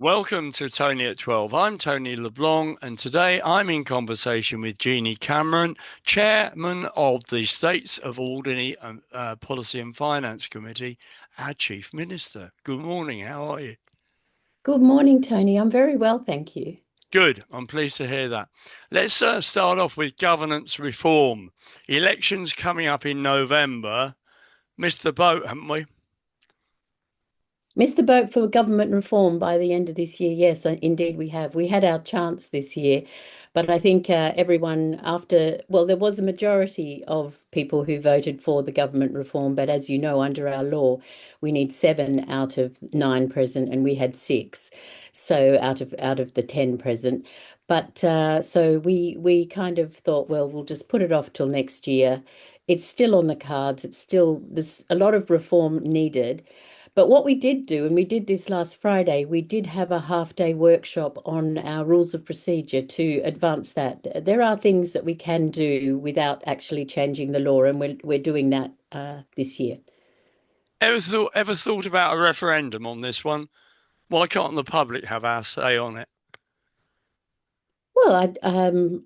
Welcome to Tony at 12. I'm Tony LeBlanc, and today I'm in conversation with Jeannie Cameron, Chairman of the States of Alderney Policy and Finance Committee, our Chief Minister. Good morning, how are you? Good morning, Tony. I'm very well, thank you. Good, I'm pleased to hear that. Let's start off with governance reform. Elections coming up in November. Missed the boat, haven't we? Missed the boat for government reform by the end of this year. Yes, indeed we have. We had our chance this year, but I think everyone there was a majority of people who voted for the government reform, but as you know, under our law, we need 7 out of 9 present, and we had 6, so out of the 10 present. But so we kind of thought, well, we'll just put it off till next year. It's still on the cards. There's a lot of reform needed. But what we did do, and we did this last Friday, we did have a half-day workshop on our rules of procedure to advance that. There are things that we can do without actually changing the law, and we're doing that this year. Ever thought about a referendum on this one? Why can't the public have our say on it? Well,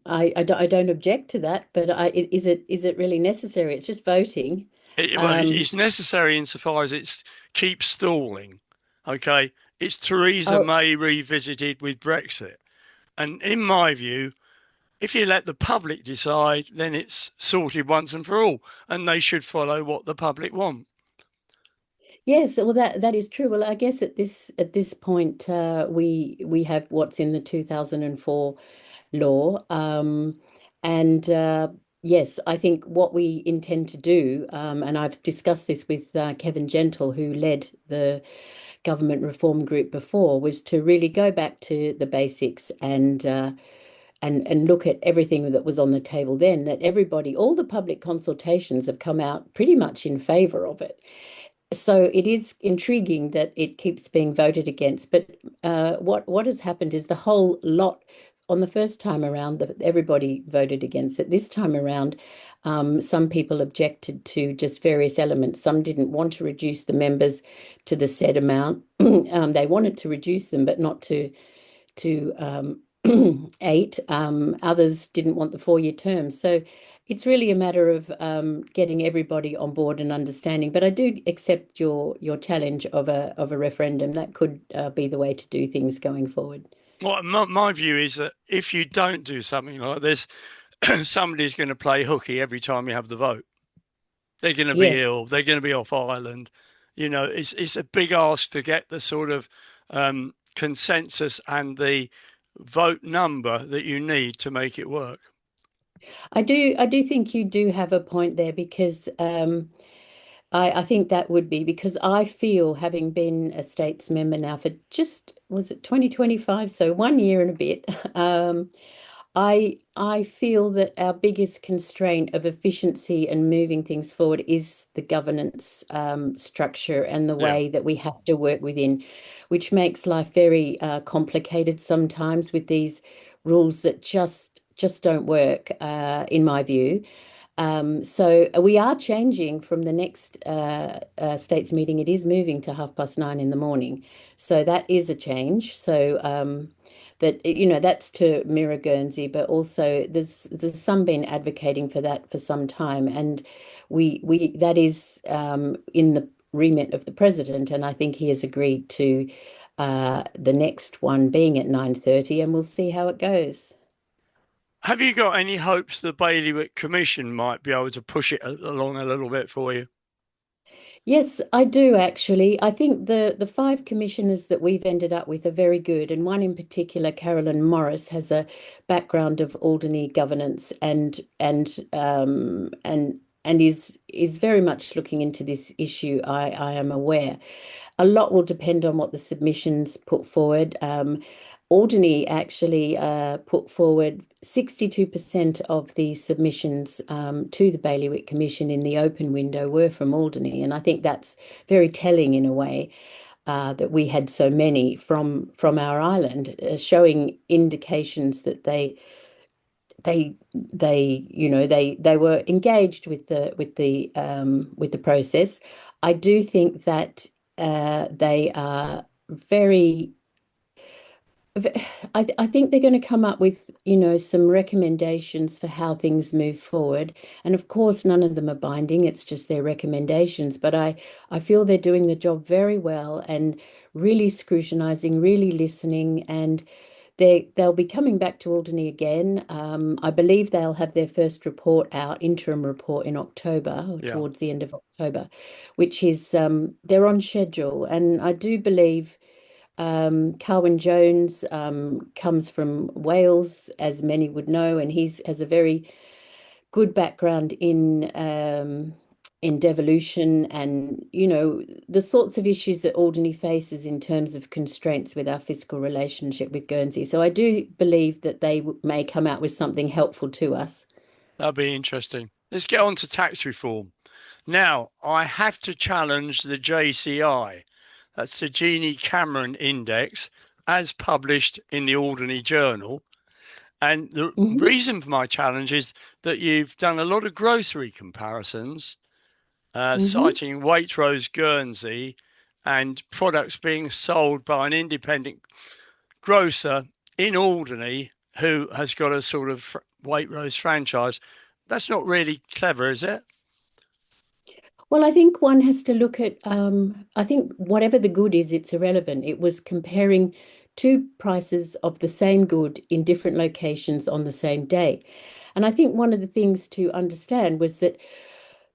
I don't object to that, but is it really necessary? It's just voting. Well, Um, it's necessary insofar as it keeps stalling. Okay, it's Theresa oh, May revisited with Brexit, and in my view, if you let the public decide, then it's sorted once and for all, and they should follow what the public want. yes, well that is true. Well, I guess at this point we have what's in the 2004 law. And yes, I think what we intend to do, and I've discussed this with Kevin Gentle, who led the government reform group before, was to really go back to the basics and look at everything that was on the table then, that everybody, all the public consultations have come out pretty much in favor of it. So it is intriguing that it keeps being voted against. But what has happened is the whole lot on the first time around, that everybody voted against it. This time around, some people objected to just various elements. Some didn't want to reduce the members to the said amount. They wanted to reduce them, but not to 8. Others didn't want the 4-year term. So it's really a matter of getting everybody on board and understanding. But I do accept your challenge of a referendum. That could be the way to do things going forward. Well, my view is that if you don't do something like this, somebody's going to play hooky every time you have the vote. They're going to be Yes. ill. They're going to be off island. It's a big ask to get the sort of consensus and the vote number that you need to make it work. I do think you do have a point there because I think that would be because I feel, having been a states member now for just, was it 2025? So 1 year and a bit. I feel that our biggest constraint of efficiency and moving things forward is the governance structure and the Yeah. way that we have to work within, which makes life very complicated sometimes with these rules that just don't work, in my view. So we are changing from the next states meeting. It is moving to 9:30 in the morning. So that is a change. So that's to mirror Guernsey, but also there's some been advocating for that for some time, and we that is in the remit of the president, and I think he has agreed to the next one being at 9:30, and we'll see how it goes. Have you got any hopes the Bailiwick Commission might be able to push it along a little bit for you? Yes, I do actually. I think the 5 commissioners that we've ended up with are very good, and one in particular, Carolyn Morris, has a background of Alderney governance and is very much looking into this issue. I am aware. A lot will depend on what the submissions put forward. Alderney actually put forward 62% of the submissions to the Bailiwick Commission in the open window were from Alderney, and I think that's very telling in a way, that we had so many from our island, showing indications that they were engaged with the process. I do think that they are very I think they're going to come up with, some recommendations for how things move forward. And of course, none of them are binding. It's just their recommendations. But I feel they're doing the job very well and really scrutinizing, really listening. And they'll be coming back to Alderney again. I believe they'll have their first report out, interim report in October or Yeah, towards the end of October, which is they're on schedule. And I do believe Carwyn Jones comes from Wales, as many would know, and he's has a very good background in devolution and the sorts of issues that Alderney faces in terms of constraints with our fiscal relationship with Guernsey. So I do believe that they may come out with something helpful to us. that'd be interesting. Let's get on to tax reform. Now, I have to challenge the JCI. That's the Jeannie Cameron Index, as published in the Alderney Journal. And the Mhm. reason for my challenge is that you've done a lot of grocery comparisons, Mhm. citing Waitrose Guernsey and products being sold by an independent grocer in Alderney who has got a sort of Waitrose franchise. That's not really clever, is it? Well, I think one has to look at, I think whatever the good is, it's irrelevant. It was comparing two prices of the same good in different locations on the same day. And I think one of the things to understand was that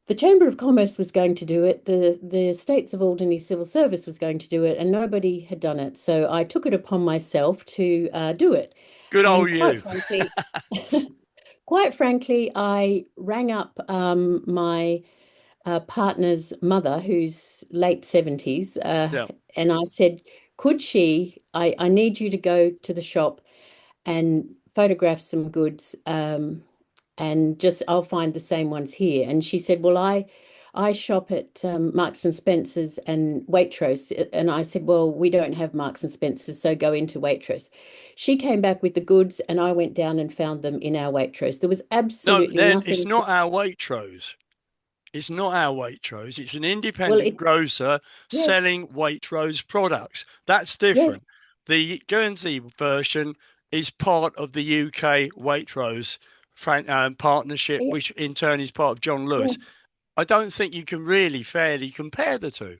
the Chamber of Commerce was going to do it, the States of Alderney Civil Service was going to do it, and nobody had done it. So I took it upon myself to do it. Good And old you. quite frankly, I rang up my partner's mother, who's late 70s, Yeah. and I said, I need you to go to the shop and photograph some goods, and just I'll find the same ones here. And she said, well, I shop at Marks and Spencer's and Waitrose. And I said, well, we don't have Marks and Spencer's, so go into Waitrose. She came back with the goods, and I went down and found them in our Waitrose. There was No, absolutely then it's nothing. not our Waitrose. It's not our Waitrose. It's an Well, independent grocer yes, selling Waitrose products. That's yes, different. The Guernsey version is part of the UK Waitrose partnership, yeah, which in turn is part of John Lewis. yes. I don't think you can really fairly compare the two.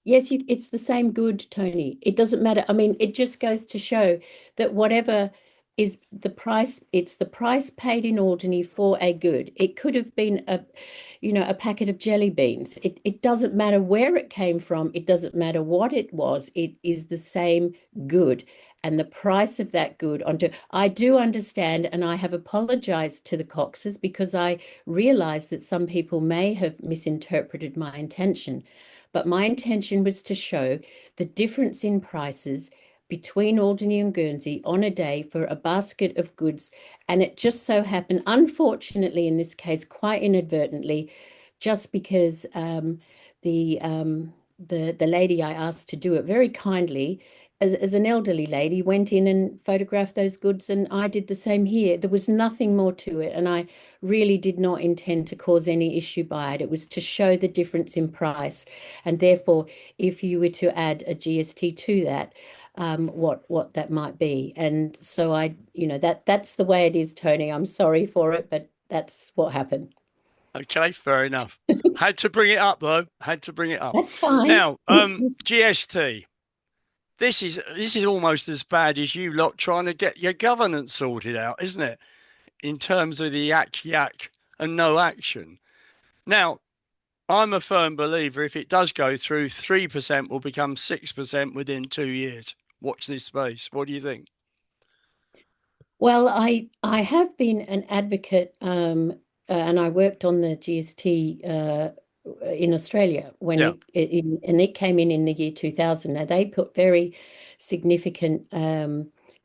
Yes, it's the same good, Tony. It doesn't matter. I mean, it just goes to show that whatever is the price, it's the price paid in Alderney for a good. It could have been a packet of jelly beans. It doesn't matter where it came from. It doesn't matter what it was. It is the same good. And the price of that good I do understand, and I have apologized to the Coxes because I realize that some people may have misinterpreted my intention. But my intention was to show the difference in prices between Alderney and Guernsey on a day for a basket of goods. And it just so happened, unfortunately, in this case, quite inadvertently, just because the lady I asked to do it very kindly, as an elderly lady, went in and photographed those goods, and I did the same here. There was nothing more to it, and I really did not intend to cause any issue by it. It was to show the difference in price, and therefore, if you were to add a GST to that, what that might be. And so that's the way it is, Tony. I'm sorry for it, but that's what happened. Okay, fair enough. Had to bring it up though. Had to bring it up. That's fine. Now, GST. This is almost as bad as you lot trying to get your governance sorted out, isn't it? In terms of the yak yak and no action. Now, I'm a firm believer if it does go through, 3% will become 6% within 2 years. Watch this space. What do you think? Well, I have been an advocate, and I worked on the GST in Australia when Yeah, it came in the year 2000. Now they put very significant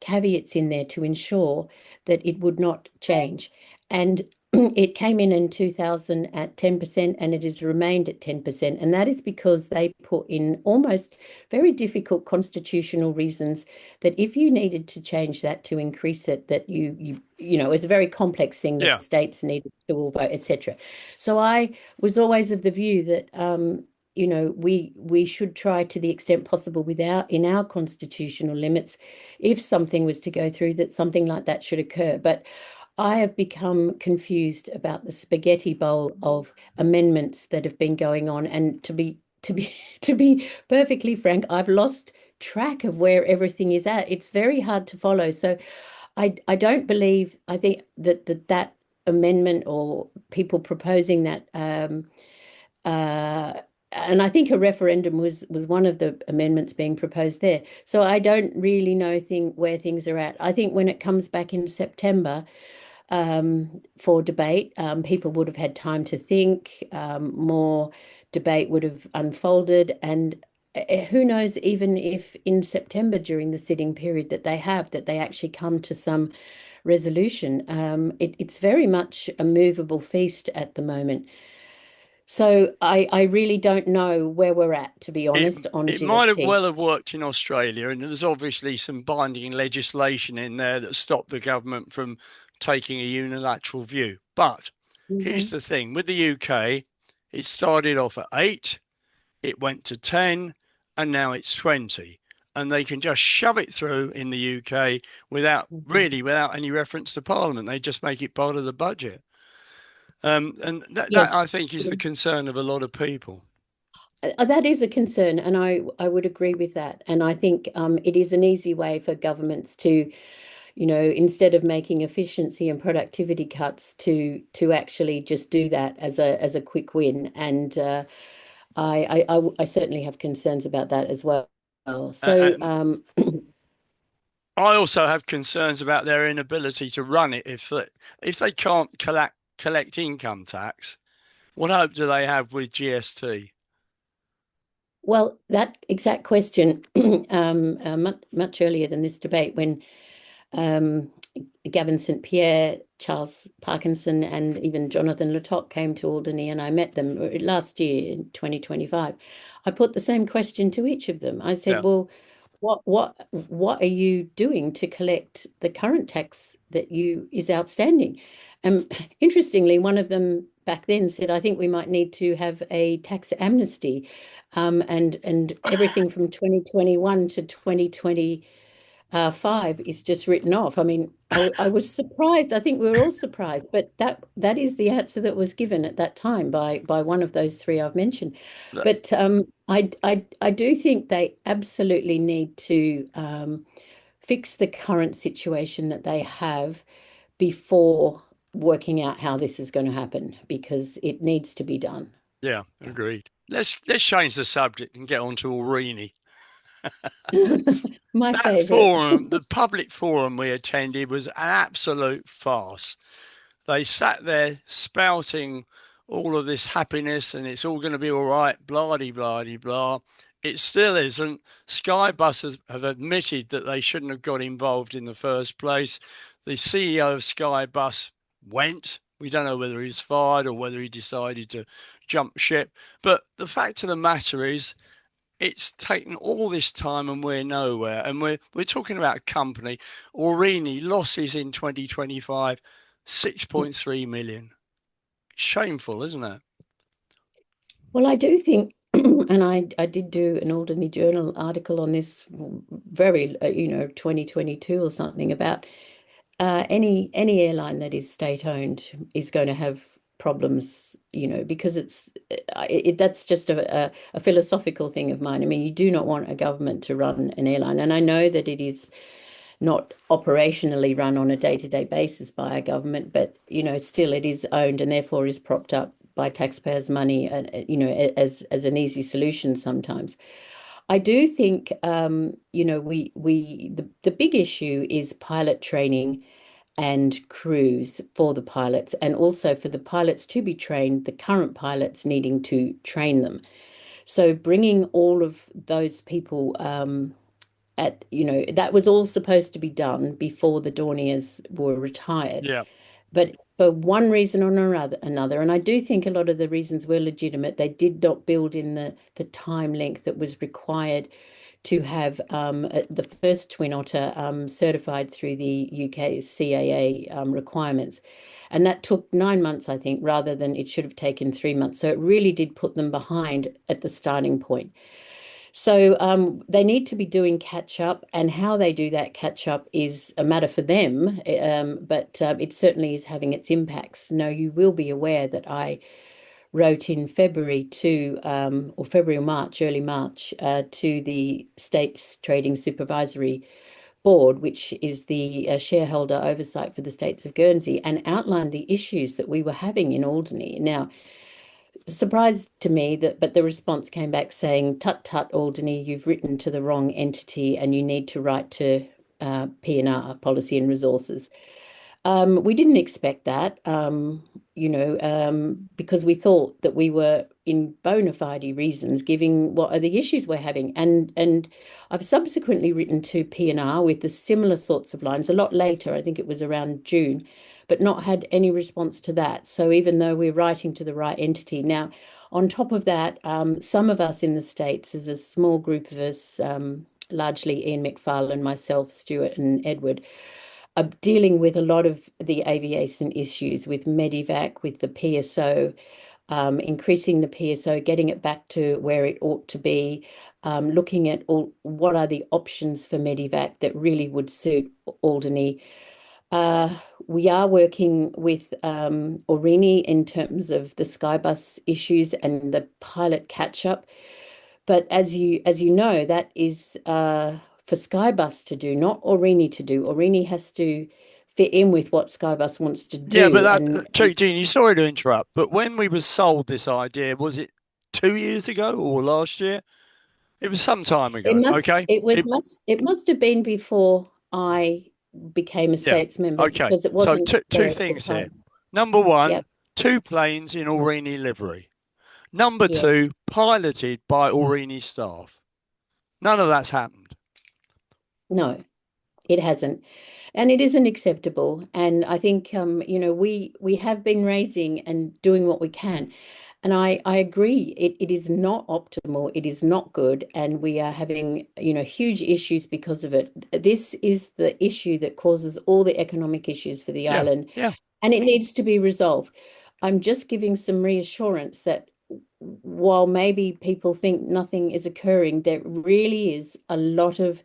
caveats in there to ensure that it would not change, and it came in 2000 at 10%, and it has remained at 10%, and that is because they put in almost very difficult constitutional reasons that if you needed to change that to increase it, that it's a very complex thing. The yeah. states needed to all vote, etc. So I was always of the view that we should try to the extent possible without in our constitutional limits, if something was to go through, that something like that should occur. But I have become confused about the spaghetti bowl of amendments that have been going on. And to be perfectly frank, I've lost track of where everything is at. It's very hard to follow. So I don't believe, I think that amendment or people proposing that and I think a referendum was one of the amendments being proposed there. So I don't really know where things are at. I think when it comes back in September for debate, people would have had time to think, more debate would have unfolded, and who knows, even if in September during the sitting period that they actually come to some resolution. It's very much a movable feast at the moment. So I really don't know where we're at, to be It honest, on it might have GST. well have worked in Australia, and there's obviously some binding legislation in there that stopped the government from taking a unilateral view. But here's Mhm. the thing with the UK, it started off at 8, it went to 10, and now it's 20. And they can just shove it through in the UK Mhm. without any reference to Parliament. They just make it part of the budget. And that Yes. I think is the concern of a lot of people. That is a concern, and I would agree with that. And I think it is an easy way for governments to, instead of making efficiency and productivity cuts, to actually just do that as a quick win. And I certainly have concerns about that as well. So And I also have concerns about their inability to run it if they can't collect income tax. What hope do they have with GST? well, that exact question, much earlier than this debate, when um, Gavin St. Pierre, Charles Parkinson, and even Jonathan Lettock came to Alderney, and I met them last year in 2025. I put the same question to each of them. I said, Yeah, "Well, what are you doing to collect the current tax that you is outstanding?" Interestingly, one of them back then said, "I think we might need to have a tax amnesty, and everything from 2021 to 2020." Five is just written off. I mean, I was surprised. I think we were all surprised, but that is the answer that was given at that time by one of those three I've mentioned. look, But I do think they absolutely need to fix the current situation that they have before working out how this is going to happen, because it needs to be done. yeah, agreed. Let's change the subject and get on to Aurigny. My That favorite. forum, the public forum we attended, was an absolute farce. They sat there spouting all of this happiness and it's all going to be all right, blah, de, blah, de, blah. It still isn't. Have admitted that they shouldn't have got involved in the first place. The CEO of Skybus went. We don't know whether he's fired or whether he decided to jump ship. But the fact of the matter is, it's taken all this time and we're nowhere. And we're talking about a company, Aurigny, losses in 2025, 6.3 million. Shameful, isn't it? Well, I do think, and I did do an Alderney Journal article on this very, 2022 or something, about any airline that is state owned is going to have problems, because that's just a philosophical thing of mine. I mean, you do not want a government to run an airline, and I know that it is not operationally run on a day-to-day basis by a government, but still it is owned and therefore is propped up by taxpayers' money, and as an easy solution sometimes. I do think the big issue is pilot training and crews for the pilots, and also for the pilots to be trained, the current pilots needing to train them. So bringing all of those people that was all supposed to be done before the Dorniers were retired. Yeah, But for one reason or another, and I do think a lot of the reasons were legitimate, they did not build in the time length that was required to have the first Twin Otter certified through the UK CAA requirements. And that took 9 months, I think, rather than it should have taken 3 months. So it really did put them behind at the starting point. So they need to be doing catch up, and how they do that catch up is a matter for them, but it certainly is having its impacts. Now, you will be aware that I wrote in February or February or March, early March, to the States Trading Supervisory Board, which is the shareholder oversight for the states of Guernsey, and outlined the issues that we were having in Alderney. Now, surprised to me but the response came back saying, "Tut tut, Alderney, you've written to the wrong entity, and you need to write to P&R, Policy and Resources." We didn't expect that, because we thought that we were in bona fide reasons giving what are the issues we're having. And I've subsequently written to P&R with the similar sorts of lines a lot later, I think it was around June, but not had any response to that. So even though we're writing to the right entity. Now, on top of that, some of us in the States, there's a small group of us, largely Ian McFarlane, myself, Stuart and Edward, are dealing with a lot of the aviation issues with Medivac, with the PSO, increasing the PSO, getting it back to where it ought to be, looking at what are the options for Medivac that really would suit Alderney. We are working with Aurigny in terms of the Skybus issues and the pilot catch-up. But as you know, that is for Skybus to do, not Aurigny to do. Aurigny has to fit in with what Skybus wants to Yeah, but do. that, Jeannie, sorry to interrupt, but when we were sold this idea, was it 2 years ago or last year? It was some time It ago. must Okay. it was It, must have been before I became a yeah. states member, Okay. because it So wasn't two there at the things here. time. Number Yep. one, two planes in Aurigny livery. Number Yes. two, piloted by Aurigny staff. None of that's happened. No, it hasn't. And it isn't acceptable. And I think we have been raising and doing what we can. And I agree, it is not optimal, it is not good, and we are having, huge issues because of it. This is the issue that causes all the economic issues for the Yeah. island, Yeah. and it needs to be resolved. I'm just giving some reassurance that while maybe people think nothing is occurring, there really is a lot of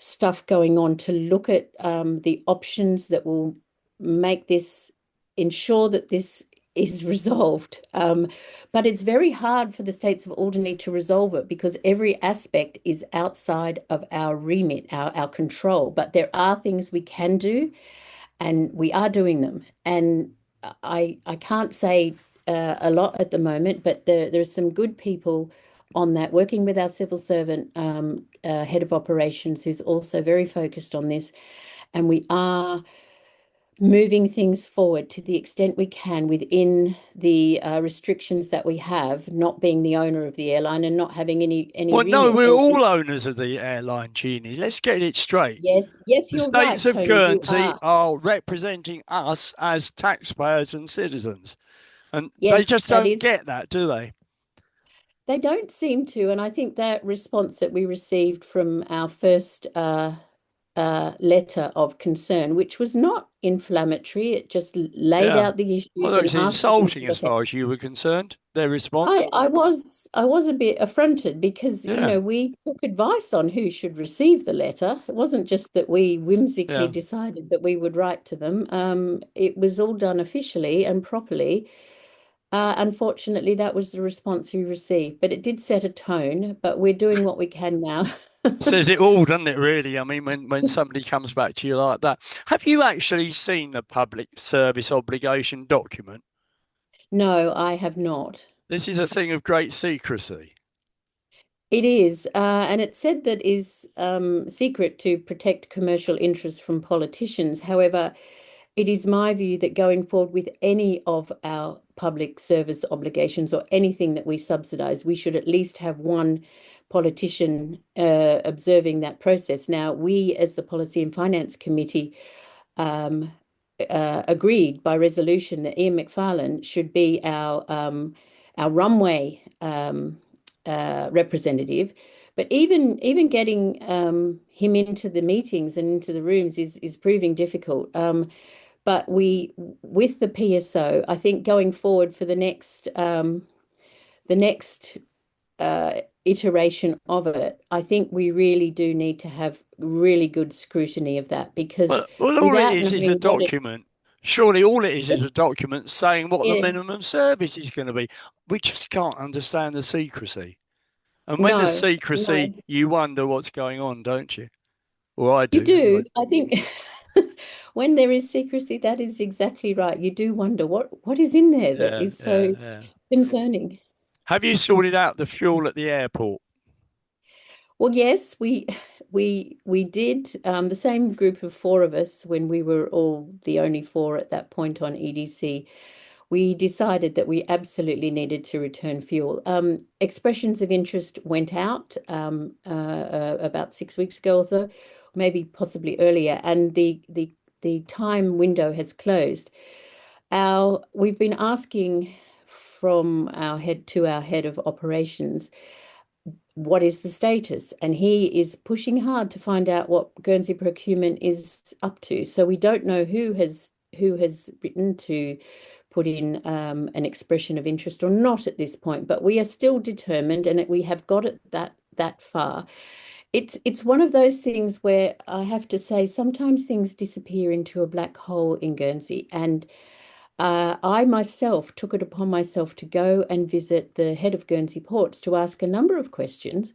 stuff going on to look at the options that will make this, ensure that this is resolved. But it's very hard for the states of Alderney to resolve it because every aspect is outside of our remit, our control. But there are things we can do, and we are doing them. And I can't say a lot at the moment, but there are some good people on that, working with our civil servant head of operations, who's also very focused on this. And we are moving things forward to the extent we can within the restrictions that we have, not being the owner of the airline and not having any Well, no, remit. we're And all owners of the airline, Jeannie. Let's get it straight. yes, yes, The you're states right, of Tony, you Guernsey are. are representing us as taxpayers and citizens. And they Yes, just that don't is. get that, do they? They don't seem to, and I think that response that we received from our first letter of concern, which was not inflammatory, it just laid Yeah. out the Well, issues that and was asked them to insulting as look at. far as you were concerned, their response. I was a bit affronted because, Yeah. we took advice on who should receive the letter. It wasn't just that we whimsically Yeah. decided that we would write to them. It was all done officially and properly. Unfortunately, that was the response we received, but it did set a tone. But we're doing what we can now. Says it all, doesn't it, really? I mean, when somebody comes back to you like that. Have you actually seen the public service obligation document? No, I have not. This is a thing of great secrecy. It is, and it said that is secret to protect commercial interests from politicians. However, it is my view that going forward with any of our public service obligations or anything that we subsidize, we should at least have one politician observing that process. Now, we, as the Policy and Finance Committee, um, agreed by resolution that Ian McFarlane should be our runway representative. But even getting him into the meetings and into the rooms is proving difficult. But we, with the PSO, I think going forward for the next iteration of it, I think we really do need to have really good scrutiny of that because Well, all it without is a knowing what it document. Surely all it is is, a document saying what the yeah, minimum service is going to be. We just can't understand the secrecy. And when there's no, no, secrecy, you wonder what's going on, don't you? Well, I you do anyway. do. I think when there is secrecy, that is exactly right. You do wonder what is in there that Yeah, is yeah, so yeah. concerning. Have you sorted out the fuel at the airport? Well, yes, we did. The same group of four of us when we were all the only four at that point on EDC. We decided that we absolutely needed to return fuel. Expressions of interest went out about 6 weeks ago or so, maybe possibly earlier, and the time window has closed. We've been asking from our head of operations what is the status? And he is pushing hard to find out what Guernsey procurement is up to. So we don't know who has written to put in an expression of interest or not at this point, but we are still determined, and we have got it that far. It's one of those things where I have to say sometimes things disappear into a black hole in Guernsey, and I myself took it upon myself to go and visit the head of Guernsey Ports to ask a number of questions.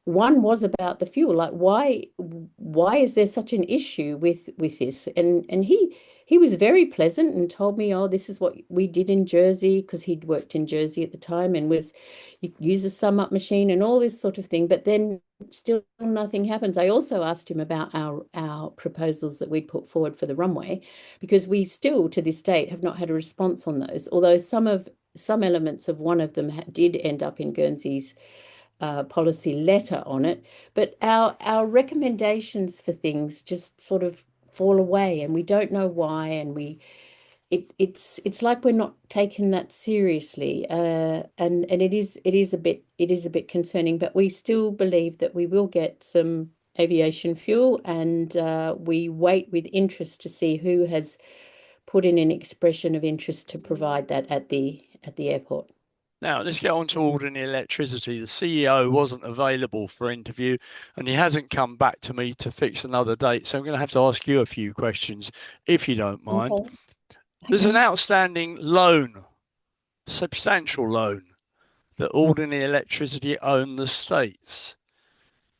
One was about the fuel, like why is there such an issue with this? And he was very pleasant and told me, oh, this is what we did in Jersey, because he'd worked in Jersey at the time and was you use a sum up machine and all this sort of thing. But then still nothing happens. I also asked him about our proposals that we'd put forward for the runway, because we still to this date have not had a response on those, although some elements of one of them did end up in Guernsey's policy letter on it, but our recommendations for things just sort of fall away, and we don't know why, and it's like we're not taking that seriously, and it is a bit concerning, but we still believe that we will get some aviation fuel, and we wait with interest to see who has put in an expression of interest to provide that at the airport. Now, let's get on to Alderney Electricity. The CEO wasn't available for interview and he hasn't come back to me to fix another date. So I'm going to have to ask you a few questions if you don't mind. Okay. There's an Okay. outstanding loan, substantial loan, that Alderney Electricity own the states.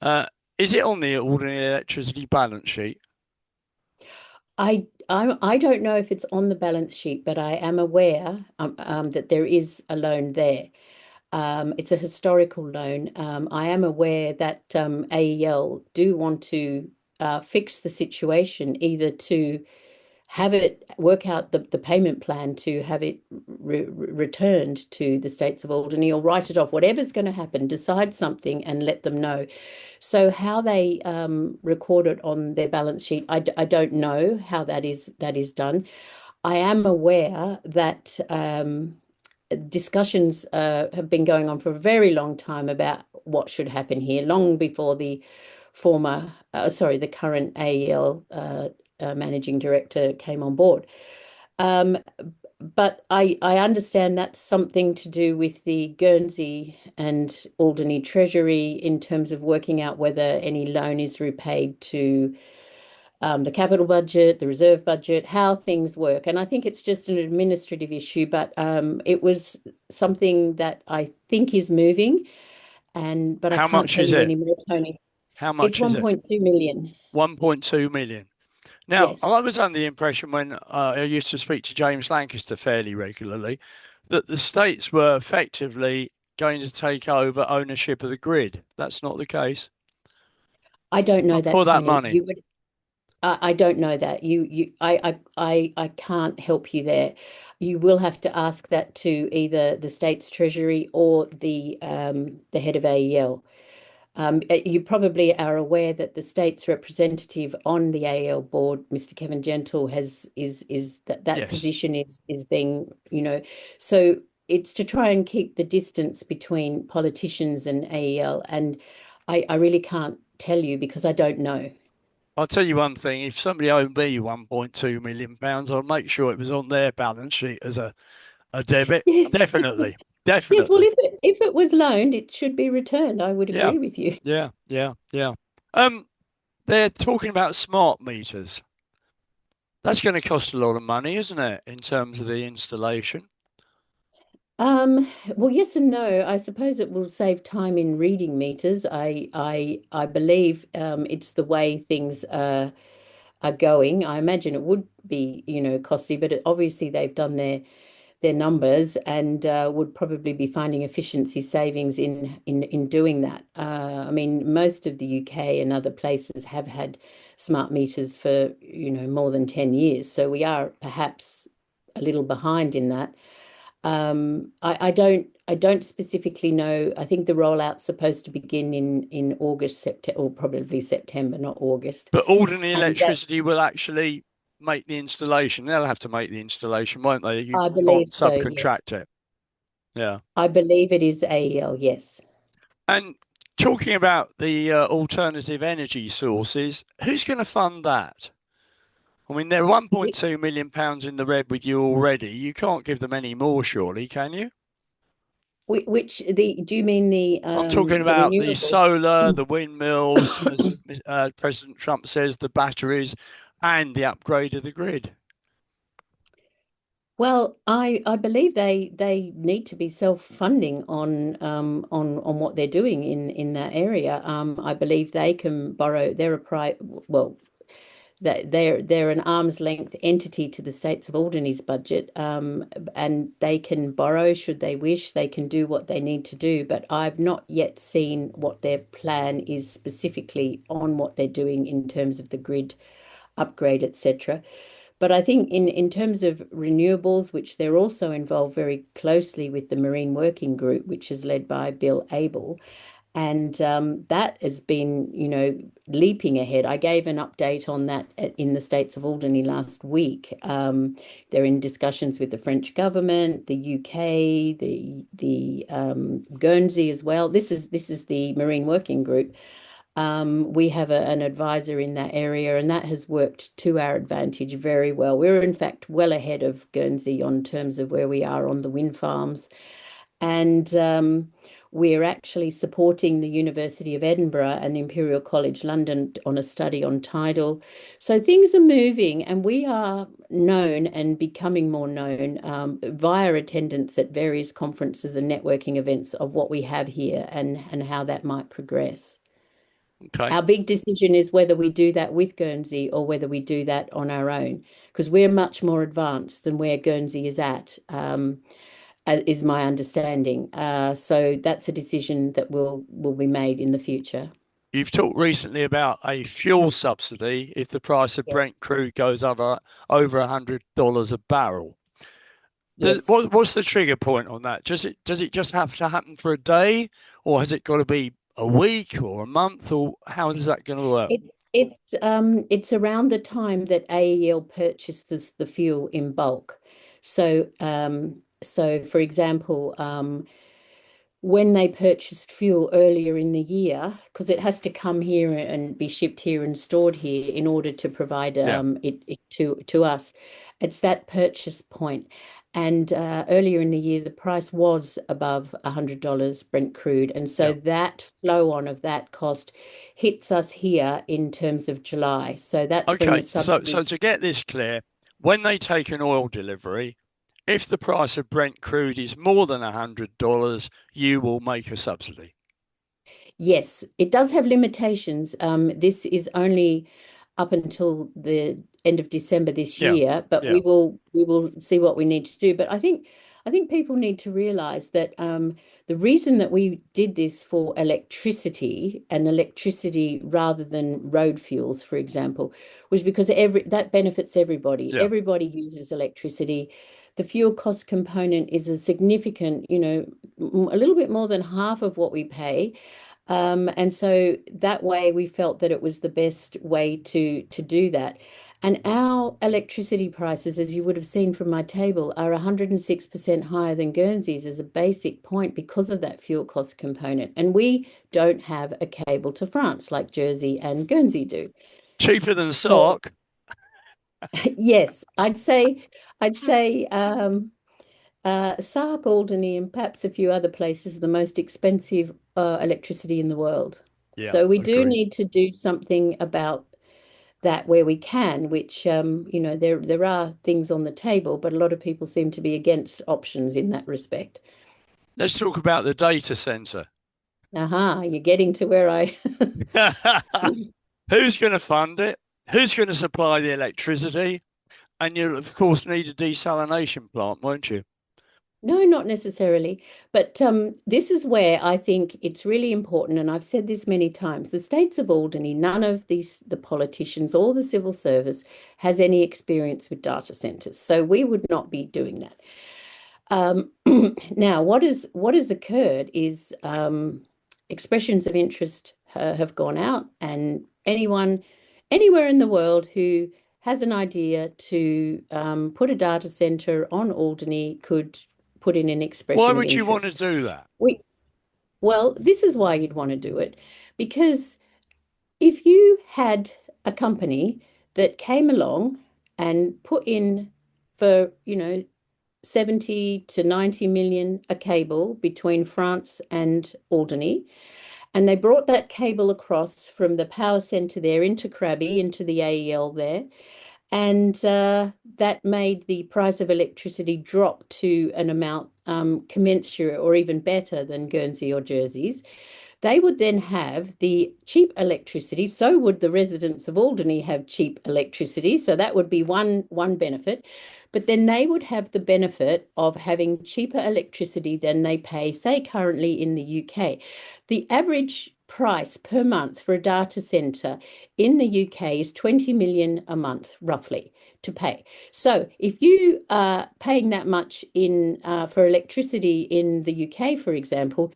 Uh, is it on the Alderney Electricity balance sheet? I don't know if it's on the balance sheet, but I am aware that there is a loan there. It's a historical loan. I am aware that AEL do want to fix the situation, either to have it work out the payment plan to have it returned to the states of Alderney, or write it off, whatever's going to happen, decide something and let them know. So how they record it on their balance sheet, I don't know how that is done. I am aware that discussions have been going on for a very long time about what should happen here, long before the current AEL managing director came on board. Um, but I understand that's something to do with the Guernsey and Alderney Treasury in terms of working out whether any loan is repaid to the capital budget, the reserve budget, how things work. And I think it's just an administrative issue, but it was something that I think is moving, but I How can't much tell is you it? any more, Tony. How It's much is it? 1.2 million. 1.2 million. Now, Yes. I was under the impression when I used to speak to James Lancaster fairly regularly that the states were effectively going to take over ownership of the grid. That's not the case. I don't know For that, that Tony. money. I don't know that. I can't help you there. You will have to ask that to either the state's treasury or the head of AEL. You probably are aware that the state's representative on the AEL board, Mr. Kevin Gentle, has is that Yes. position is being, so it's to try and keep the distance between politicians and AEL. And I really can't tell you because I don't know. I'll tell you one thing, if somebody owed me £1.2 million, I'd make sure it was on their balance sheet as a debit. Yes. Definitely. Yes, well, Definitely. if it was loaned, it should be returned. I would Yeah. agree with you. Yeah. Yeah. Yeah. Um, they're talking about smart meters. That's going to cost a lot of money, isn't it, in terms of the installation? Um, well, yes and no. I suppose it will save time in reading meters. I believe it's the way things are going. I imagine it would be, costly, but obviously they've done their numbers and would probably be finding efficiency savings in doing that. I mean, most of the UK and other places have had smart meters for, more than 10 years. So we are perhaps a little behind in that. I don't specifically know. I think the rollout's supposed to begin in August, September, or probably September, not August. But Alderney And that Electricity will actually make the installation. They'll have to make the installation, won't they? You I can't believe so, yes. subcontract it. Yeah. I believe it is AEL, yes. And talking about the alternative energy sources, who's going to fund that? I mean, they're Which, £1.2 million in the red with you already. You can't give them any more, surely, can you? which do you mean the I'm talking about the renewable? solar, the windmills, as President Trump says, the batteries, and the upgrade of the grid. Well, I believe they need to be self-funding on what they're doing in that area. I believe they can borrow. They're a pri well, that they're an arm's length entity to the states of Alderney's budget, and they can borrow should they wish. They can do what they need to do, but I've not yet seen what their plan is specifically on what they're doing in terms of the grid upgrade, etc. But I think in terms of renewables, which they're also involved very closely with the Marine Working Group, which is led by Bill Abel, and that has been, leaping ahead. I gave an update on that in the States of Alderney last week. They're in discussions with the French government, the UK, the Guernsey as well. This is the Marine Working Group. We have an advisor in that area, and that has worked to our advantage very well. We're in fact well ahead of Guernsey on terms of where we are on the wind farms. And we're actually supporting the University of Edinburgh and Imperial College London on a study on tidal. So things are moving, and we are known and becoming more known via attendance at various conferences and networking events of what we have here and how that might progress. Okay. Our big decision is whether we do that with Guernsey or whether we do that on our own, because we're much more advanced than where Guernsey is at. Is my understanding. So that's a decision that will be made in the future. You've talked recently about a fuel subsidy if the price of Yes. Brent crude goes over $100 a barrel. Yes. What's the trigger point on that? Does it just have to happen for a day, or has it got to be a week or a month, or how is that going to work? It's around the time that AEL purchases the fuel in bulk. So for example, when they purchased fuel earlier in the year, because it has to come here and be shipped here and stored here in order to provide Yeah. it to us. It's that purchase point. And earlier in the year, the price was above $100 Brent crude. And so Yeah. that flow on of that cost hits us here in terms of July. So that's when the Okay. So subsidy. to get this clear, when they take an oil delivery, if the price of Brent crude is more than $100, you will make a subsidy. Yes, it does have limitations. This is only up until the end of December this Yeah. year, but Yeah. we will see what we need to do. But I think people need to realize that the reason that we did this for electricity and electricity rather than road fuels, for example, was because that benefits everybody. Yeah. Everybody uses electricity. The fuel cost component is a significant, a little bit more than half of what we pay. And so that way we felt that it was the best way to do that. And our electricity prices, as you would have seen from my table, are 106% higher than Guernsey's as a basic point because of that fuel cost component. And we don't have a cable to France like Jersey and Guernsey do. Cheaper than So Sark. yes, I'd say Sark, Alderney, and perhaps a few other places are the most expensive electricity in the world. Yeah, So we do agree. need to do something about that where we can, which there are things on the table, but a lot of people seem to be against options in that respect. Let's talk about the data center. Aha, you're getting to where I Who's going to fund it? Who's going to supply the electricity? And you'll, of course, need a desalination plant, won't you? No, not necessarily. But this is where I think it's really important, and I've said this many times. The states of Alderney, none of the politicians or the civil service has any experience with data centers. So we would not be doing that. Um, now, what has occurred is expressions of interest have gone out, and anyone anywhere in the world who has an idea to put a data center on Alderney could put in an Why expression of would you want to interest. do that? We, well, this is why you'd want to do it, because if you had a company that came along and put in for, 70 to 90 million a cable between France and Alderney. And they brought that cable across from the power centre there into Krabi, into the AEL there. And that made the price of electricity drop to an amount commensurate or even better than Guernsey or Jersey's. They would then have the cheap electricity. So would the residents of Alderney have cheap electricity. So that would be one benefit. But then they would have the benefit of having cheaper electricity than they pay, say, currently in the UK. The average price per month for a data centre in the UK is 20 million a month, roughly, to pay. So if you are paying that much in for electricity in the UK, for example,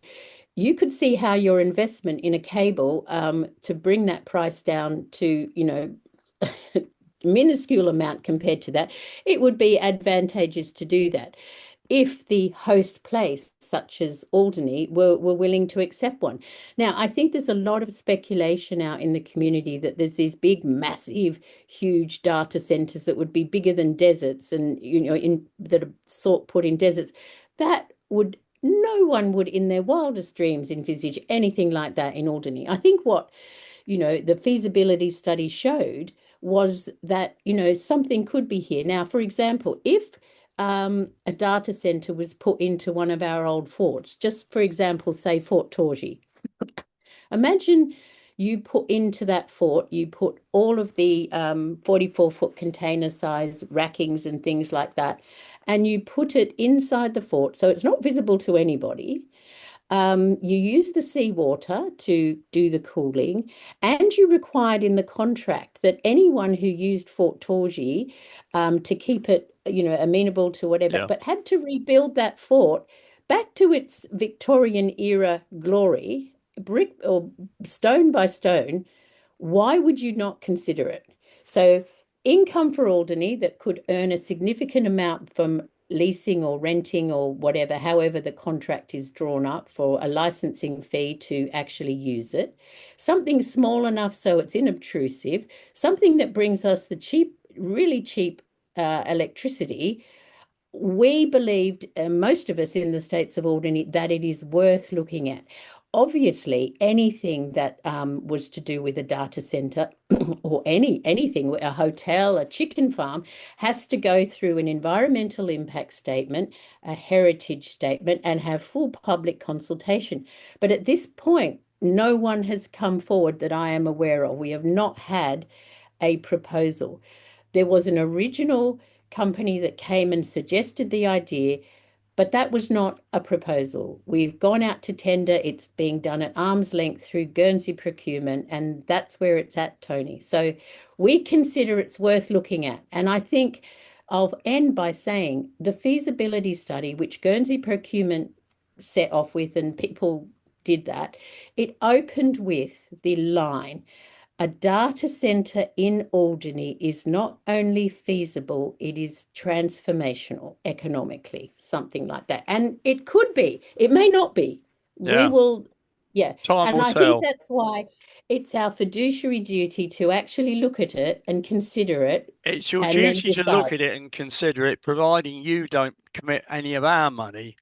you could see how your investment in a cable to bring that price down to, minuscule amount compared to that, it would be advantageous to do that if the host place, such as Alderney, were willing to accept one. Now, I think there's a lot of speculation out in the community that there's these big, massive, huge data centers that would be bigger than deserts and, that are put in deserts. That would No one would in their wildest dreams envisage anything like that in Alderney. I think what the feasibility study showed was that, something could be here. Now, for example, if a data center was put into one of our old forts, just for example, say Fort Torgy. Imagine you put into that fort, you put all of the 44-foot container size rackings and things like that, and you put it inside the fort so it's not visible to anybody. You use the seawater to do the cooling, and you required in the contract that anyone who used Fort Torgy to keep it, amenable to whatever, Yeah. but had to rebuild that fort back to its Victorian era glory, brick or stone by stone. Why would you not consider it? So, income for Alderney that could earn a significant amount from leasing or renting or whatever, however the contract is drawn up for a licensing fee to actually use it. Something small enough so it's inobtrusive, something that brings us the cheap, really cheap electricity. We believed, most of us in the states of Alderney, that it is worth looking at. Obviously, anything that was to do with a data center or anything, a hotel, a chicken farm, has to go through an environmental impact statement, a heritage statement, and have full public consultation. But at this point, no one has come forward that I am aware of. We have not had a proposal. There was an original company that came and suggested the idea, but that was not a proposal. We've gone out to tender. It's being done at arm's length through Guernsey procurement, and that's where it's at, Tony. So we consider it's worth looking at. And I think I'll end by saying the feasibility study, which Guernsey procurement set off with, and people did that, it opened with the line, a data center in Alderney is not only feasible, it is transformational economically, something like that. And it could be, it may not be. We Yeah. will, yeah. Time And will I think tell. that's why it's our fiduciary duty to actually look at it and consider it It's your and then duty to look decide. at it and consider it, providing you don't commit any of our money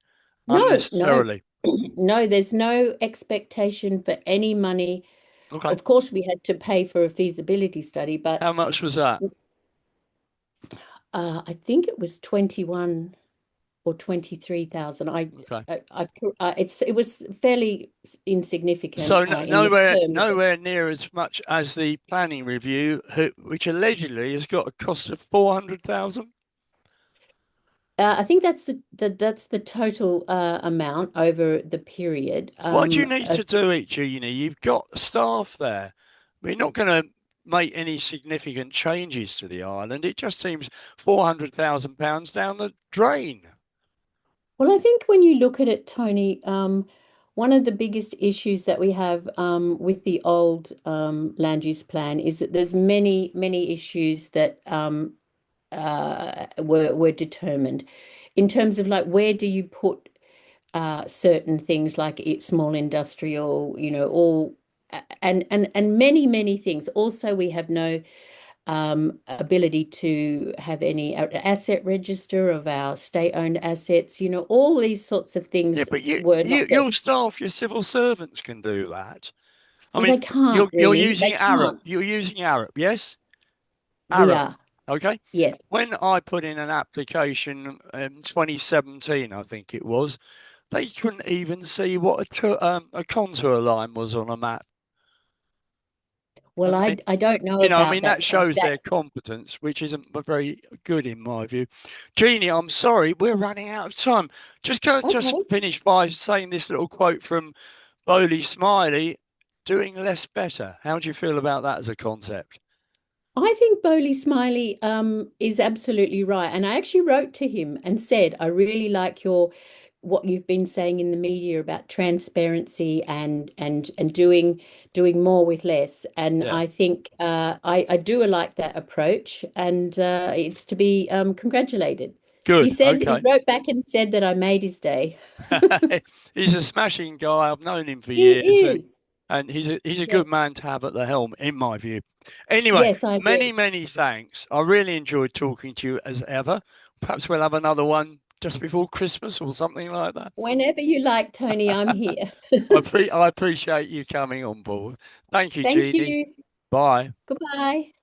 No, no, unnecessarily. no, there's no expectation for any money. Okay. Of course, we had to pay for a feasibility study, but How much was that? I think it was 21 or 23,000. Okay. It was fairly insignificant So no, in the terms of, nowhere near as much as the planning review, which allegedly has got a cost of 400,000. I think that's the total amount over the period. What do you need to do it, Jeannie? You've got staff there. We're not going to make any significant changes to the island. It just seems £400,000 down the drain. Well, I think when you look at it, Tony, one of the biggest issues that we have with the old land use plan is that there's many issues that were determined in terms of like where do you put certain things like it's small industrial, all and many things. Also, we have no ability to have any asset register of our state-owned assets. All these sorts of Yeah, things but were not there. your staff, your civil servants can do that. I Well, mean, they can't you're really. using They Arab. can't. You're using Arab, yes? We Arab. are. Okay. Yes. When I put in an application in 2017, I think it was, they couldn't even see what a contour line was on a map. Well, And I don't know I about mean, that, that Tony. shows their competence, which isn't very good in my view. Jeannie, I'm sorry, we're running out of time. Just Okay. finish by saying this little quote from Bowley Smiley, doing less better. How do you feel about that as a concept? I think Bowley Smiley is absolutely right. And I actually wrote to him and said, I really like what you've been saying in the media about transparency and doing more with less. And Yeah, I think I do like that approach, and it's to be congratulated. good. He Okay. wrote back and said that I made his day. He's a smashing guy. I've known him for years, He is. and he's a Yeah. good man to have at the helm, in my view. Anyway, Yes, I agree. many thanks. I really enjoyed talking to you as ever. Perhaps we'll have another one just before Christmas or something like that. Whenever you like, Tony, I'm here. I appreciate you coming on board. Thank you, Thank Jeannie. you. Bye. Goodbye.